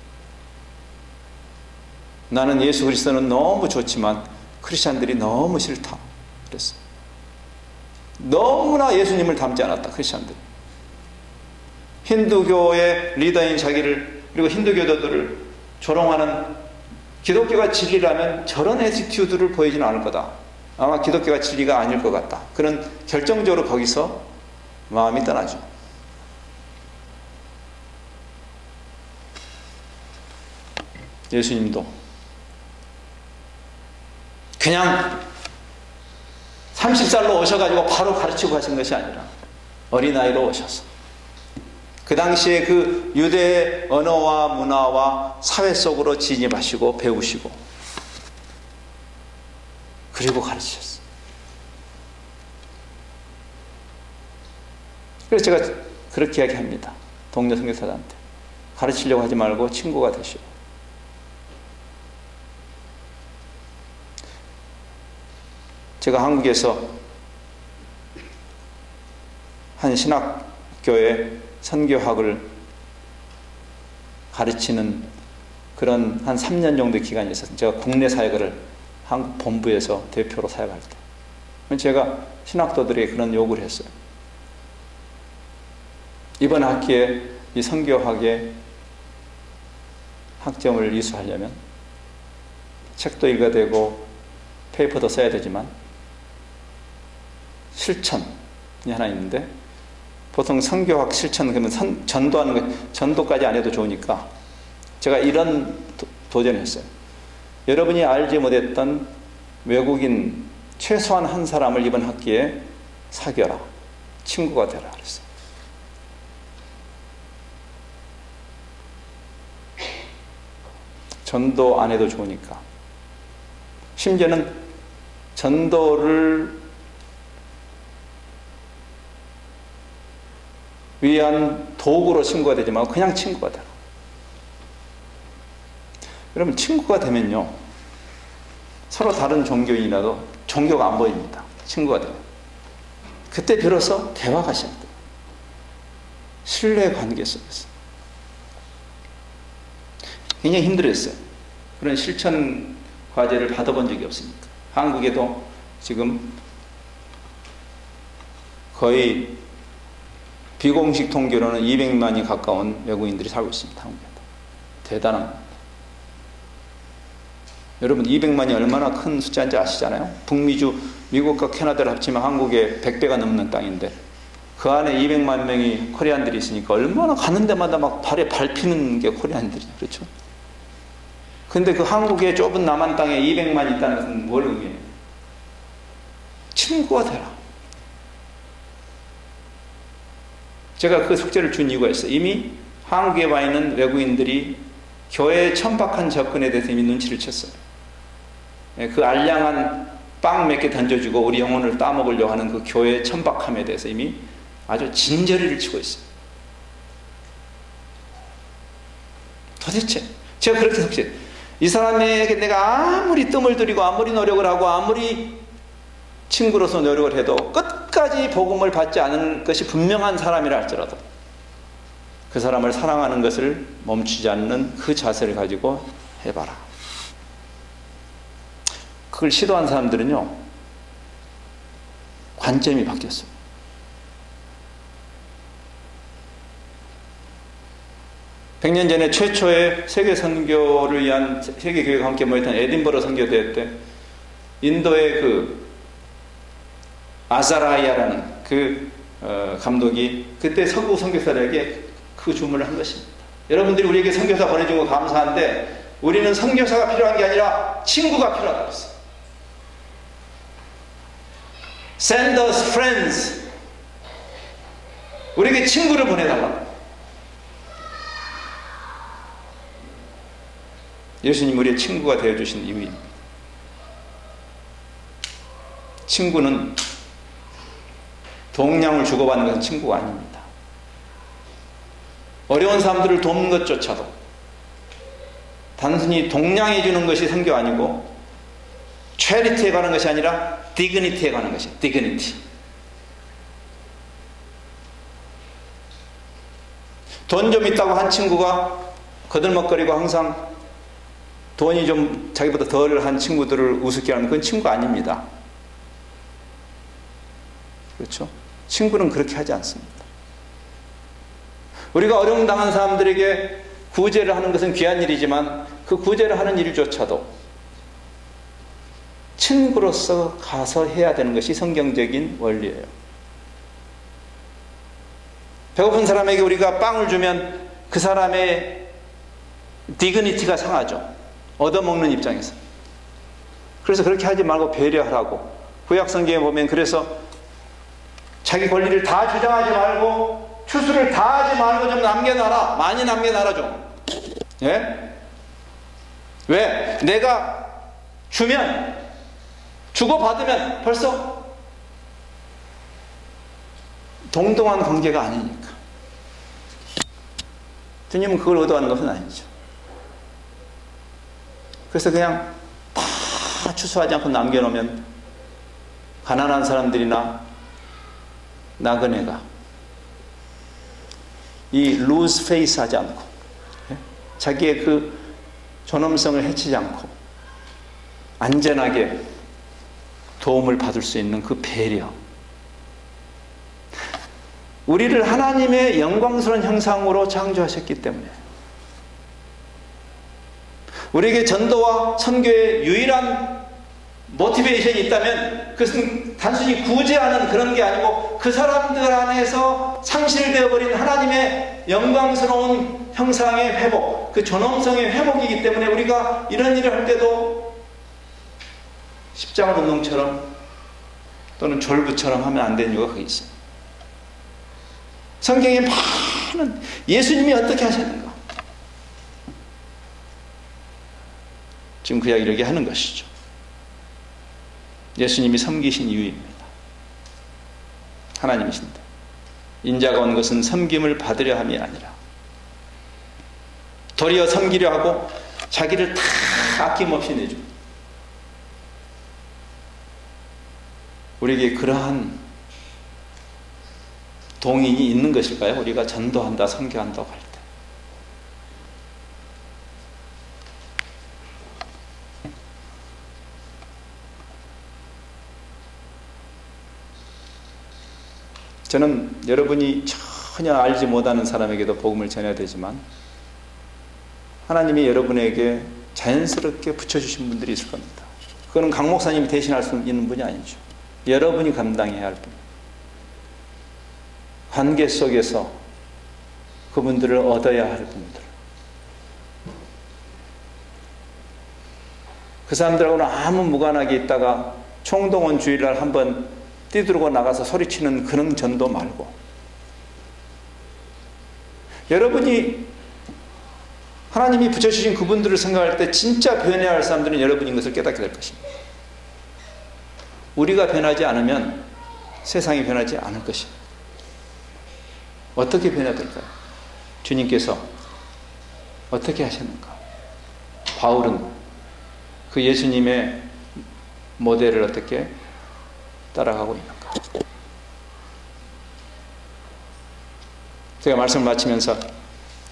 A: 나는 예수 그리스도는 너무 좋지만 크리스찬들이 너무 싫다 그랬어요. 너무나 예수님을 닮지 않았다, 크리스찬들이. 힌두교의 리더인 자기를, 그리고 힌두교도들을 조롱하는, 기독교가 진리라면 저런 애티튜드를 보이지는 않을 거다. 아마 기독교가 진리가 아닐 것 같다. 그런 결정적으로 거기서 마음이 떠나죠. 예수님도 그냥 30살로 오셔가지고 바로 가르치고 하신 것이 아니라 어린아이로 오셔서 그 당시에 그 유대의 언어와 문화와 사회 속으로 진입하시고 배우시고 그리고 가르치셨어요. 그래서 제가 그렇게 이야기합니다. 동료 선교사들한테 가르치려고 하지 말고 친구가 되시오. 제가 한국에서 한 신학교에 선교학을 가르치는 그런 한 3년 정도 기간이 있었어요. 제가 국내 사역을 한국 본부에서 대표로 사역할 때 제가 신학도들에게 그런 요구를 했어요. 이번 학기에 이 선교학의 학점을 이수하려면 책도 읽어야 되고 페이퍼도 써야 되지만 실천이 하나 있는데, 보통 선교학 실천 그러면 전도하는 거, 전도까지 안 해도 좋으니까 제가 이런 도전을 했어요. 여러분이 알지 못했던 외국인 최소한 한 사람을 이번 학기에 사귀어라, 친구가 되라 그랬어요. 전도 안 해도 좋으니까. 심지어는 전도를 위한 도구로 친구가 되지 말고 그냥 친구가 되라. 여러분, 친구가 되면요, 서로 다른 종교인이라도 종교가 안 보입니다. 친구가 되면. 그때 비로소 대화가 시작돼요. 신뢰 관계 속에서. 굉장히 힘들었어요. 그런 실천 과제를 받아본 적이 없으니까. 한국에도 지금 거의 비공식 통계로는 200만이 가까운 외국인들이 살고 있습니다. 한국에도. 대단한 겁니다. 여러분, 200만이 얼마나 큰 숫자인지 아시잖아요? 북미주, 미국과 캐나다를 합치면 한국의 100배가 넘는 땅인데 그 안에 200만 명이 코리안들이 있으니까 얼마나 가는 데마다 막 발에 밟히는 게 코리안들이죠. 그렇죠? 근데 그 한국의 좁은 남한 땅에 200만 있다는 것은 뭘 의미해요? 친구가 되라. 제가 그 숙제를 준 이유가 있어요. 이미 한국에 와 있는 외국인들이 교회의 천박한 접근에 대해서 이미 눈치를 챘어요. 그 알량한 빵 몇 개 던져주고 우리 영혼을 따먹으려고 하는 그 교회의 천박함에 대해서 이미 아주 진저리를 치고 있어요. 도대체 제가 그렇게 속죄, 이 사람에게 내가 아무리 뜸을 들이고 아무리 노력을 하고 아무리 친구로서 노력을 해도 끝까지 복음을 받지 않을 것이 분명한 사람이라 할지라도 그 사람을 사랑하는 것을 멈추지 않는 그 자세를 가지고 해봐라. 그걸 시도한 사람들은요, 관점이 바뀌었어요. (100년) 전에 최초의 세계 선교를 위한 세계 교회가 함께 모였던 에딘버러 선교대회 때 인도의 그 아자라이아라는 그 감독이 그때 서구 선교사들에게 그 주문을 한 것입니다. 여러분들이 우리에게 선교사 보내준 거 감사한데 우리는 선교사가 필요한 게 아니라 친구가 필요하다고 했어요. Send us friends. 우리에게 친구를 보내달라고. 예수님 우리의 친구가 되어주신 이유입니다. 친구는 동량을 주고받는 것은 친구가 아닙니다. 어려운 사람들을 돕는 것조차도 단순히 동량해 주는 것이 선교 아니고 체리티에 가는 것이 아니라 디그니티에 가는 것이에요. 디그니티. 돈 좀 있다고 한 친구가 거들먹거리고 항상 돈이 좀 자기보다 덜 한 친구들을 우습게 하는 그건 친구 아닙니다. 그렇죠? 친구는 그렇게 하지 않습니다. 우리가 어려움 당한 사람들에게 구제를 하는 것은 귀한 일이지만 그 구제를 하는 일조차도 친구로서 가서 해야 되는 것이 성경적인 원리예요. 배고픈 사람에게 우리가 빵을 주면 그 사람의 디그니티가 상하죠. 얻어먹는 입장에서. 그래서 그렇게 하지 말고 배려하라고. 구약 성경에 보면 그래서 자기 권리를 다 주장하지 말고 추수를 다 하지 말고 좀 남겨놔라. 많이 남겨놔라 좀. 예? 왜? 내가 주면 주고받으면 벌써 동등한 관계가 아니니까. 주님은 그걸 의도하는 것은 아니죠. 그래서 그냥 다 추수하지 않고 남겨놓으면 가난한 사람들이나 나그네가 이 lose face 하지 않고 자기의 그 존엄성을 해치지 않고 안전하게 도움을 받을 수 있는 그 배려, 우리를 하나님의 영광스러운 형상으로 창조하셨기 때문에 우리에게 전도와 선교의 유일한 모티베이션이 있다면 그것은 단순히 구제하는 그런 게 아니고 그 사람들 안에서 상실되어버린 하나님의 영광스러운 형상의 회복, 그 존엄성의 회복이기 때문에 우리가 이런 일을 할 때도 십자가 운동처럼 또는 졸부처럼 하면 안 되는 이유가 거기 있어요. 성경에 많은 예수님이 어떻게 하셨는가 지금 그 이야기를 얘기하는 것이죠. 예수님이 섬기신 이유입니다. 하나님이신데 인자가 온 것은 섬김을 받으려 함이 아니라 도리어 섬기려 하고 자기를 다 아낌없이 내줍니다. 우리에게 그러한 동인이 있는 것일까요? 우리가 전도한다, 선교한다고 할 때. 저는 여러분이 전혀 알지 못하는 사람에게도 복음을 전해야 되지만 하나님이 여러분에게 자연스럽게 붙여주신 분들이 있을 겁니다. 그거는 강 목사님이 대신할 수 있는 분이 아니죠. 여러분이 감당해야 할 분. 관계 속에서 그분들을 얻어야 할 분들. 그 사람들하고는 아무 무관하게 있다가 총동원 주일날 한번 뛰들고 나가서 소리치는 그런 전도 말고 여러분이 하나님이 붙여주신 그분들을 생각할 때 진짜 변해야 할 사람들은 여러분인 것을 깨닫게 될 것입니다. 우리가 변하지 않으면 세상이 변하지 않을 것입니다. 어떻게 변해야 될까요? 주님께서 어떻게 하셨는가? 바울은 그 예수님의 모델을 어떻게 따라가고 있는가? 제가 말씀을 마치면서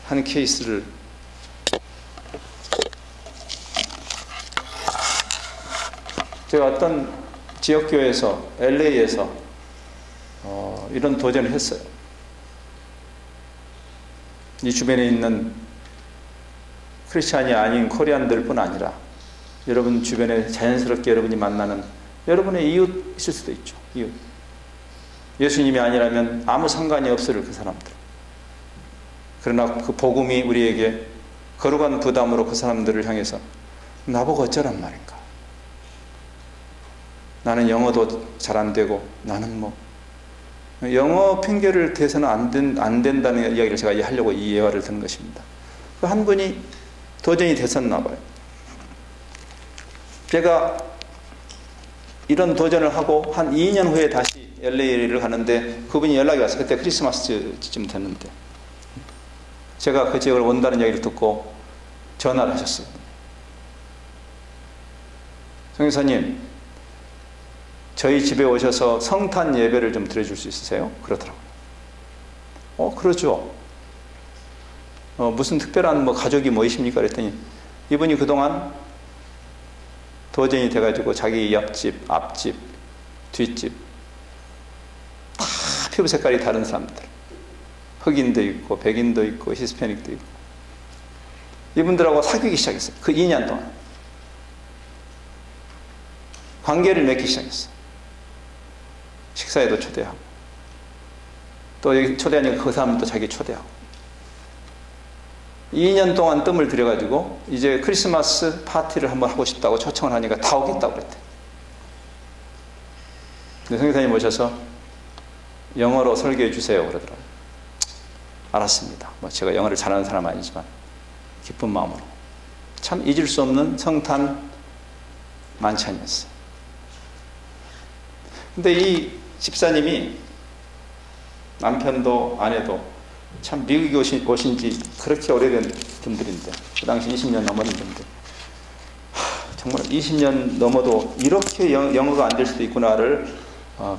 A: 한 케이스를 제가 어떤 지역교회에서 LA에서 이런 도전을 했어요. 이 주변에 있는 크리스찬이 아닌 코리안들 뿐 아니라 여러분 주변에 자연스럽게 여러분이 만나는 여러분의 이웃 있을 수도 있죠. 이웃. 예수님이 아니라면 아무 상관이 없을 그 사람들. 그러나 그 복음이 우리에게 거룩한 부담으로 그 사람들을 향해서 나보고 어쩌란 말인가. 나는 영어도 잘 안 되고 나는 뭐 영어 핑계를 대서는 안 된다는 이야기를 제가 하려고 이 예화를 드는 것입니다. 그 한 분이 도전이 됐었나 봐요. 제가 이런 도전을 하고 한 2년 후에 다시 LA를 가는데 그분이 연락이 왔어요. 그때 크리스마스쯤 됐는데 제가 그 지역을 온다는 이야기를 듣고 전화를 하셨어요. 성교사님, 저희 집에 오셔서 성탄 예배를 좀 드려줄 수 있으세요? 그러더라고요. 그러죠. 무슨 특별한 가족이 모이십니까? 그랬더니 이분이 그동안 도전이 돼가지고 자기 옆집, 앞집, 뒷집 다 피부 색깔이 다른 사람들, 흑인도 있고 백인도 있고 히스패닉도 있고 이분들하고 사귀기 시작했어요. 그 2년 동안 관계를 맺기 시작했어요. 식사에도 초대하고 또 여기 초대하니까 그 사람도 자기 초대하고 2년 동안 뜸을 들여가지고 이제 크리스마스 파티를 한번 하고 싶다고 초청을 하니까 다 오겠다고 그랬대. 근데 선교사님 오셔서 영어로 설교해 주세요 그러더라고요. 알았습니다. 제가 영어를 잘하는 사람은 아니지만 기쁜 마음으로 참 잊을 수 없는 성탄 만찬이었어요. 근데 이 집사님이 남편도 아내도 참 미국에 오신 지 그렇게 오래된 분들인데 그 당시 20년 넘었는데 정말 20년 넘어도 이렇게 영어가 안 될 수도 있구나를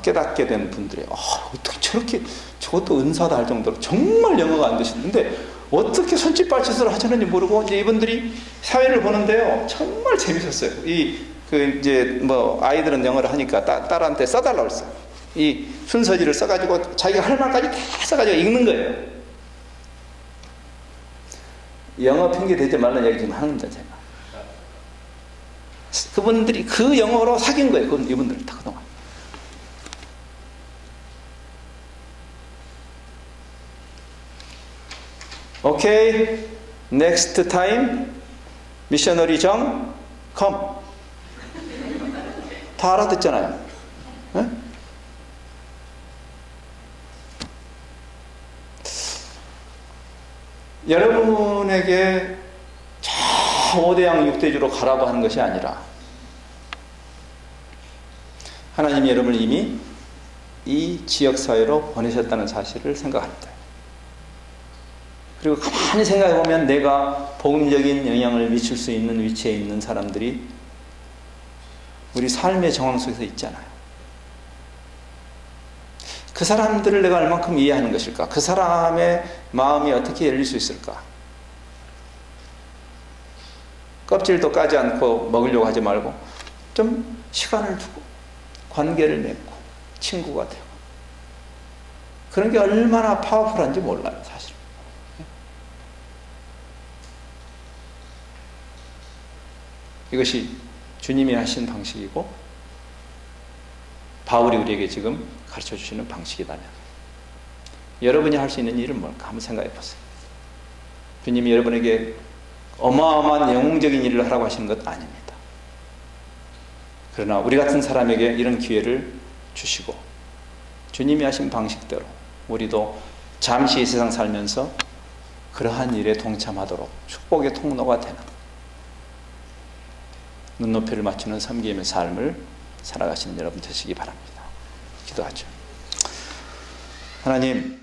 A: 깨닫게 된 분들이 어떻게 저렇게 저것도 은사다 할 정도로 정말 영어가 안 되시는데 어떻게 손짓발짓을 하시는지 모르고 이제 이분들이 사회를 보는데요 정말 재밌었어요. 이제 아이들은 영어를 하니까 딸한테 써달라고 했어요. 이 순서지를 써가지고 자기가 할 말까지 다 써가지고 읽는 거예요. 영어 핑계 대지 말라는 얘기 지금 하는 거죠, 제가. 그분들이 그 영어로 사귄 거예요. 이분들 다 그동안. 오케이, next time, 미셔너리 정, come. 다 알아듣잖아요. 네? 여러분에게 저 5대양 6대주로 가라고 하는 것이 아니라 하나님이 여러분을 이미 이 지역사회로 보내셨다는 사실을 생각합니다. 그리고 가만히 생각해보면 내가 복음적인 영향을 미칠 수 있는 위치에 있는 사람들이 우리 삶의 정황 속에서 있잖아요. 그 사람들을 내가 얼만큼 이해하는 것일까? 그 사람의 마음이 어떻게 열릴 수 있을까? 껍질도 까지 않고 먹으려고 하지 말고 좀 시간을 두고 관계를 맺고 친구가 되고 그런 게 얼마나 파워풀한지 몰라요, 사실. 이것이 주님이 하신 방식이고 바울이 우리에게 지금 가르쳐 주시는 방식이라면 여러분이 할 수 있는 일은 뭘까 한번 생각해 보세요. 주님이 여러분에게 어마어마한 영웅적인 일을 하라고 하시는 것 아닙니다. 그러나 우리 같은 사람에게 이런 기회를 주시고 주님이 하신 방식대로 우리도 잠시 이 세상 살면서 그러한 일에 동참하도록 축복의 통로가 되는 눈높이를 맞추는 섬김의 삶을 살아가시는 여러분 되시기 바랍니다. 기도하죠. 하나님,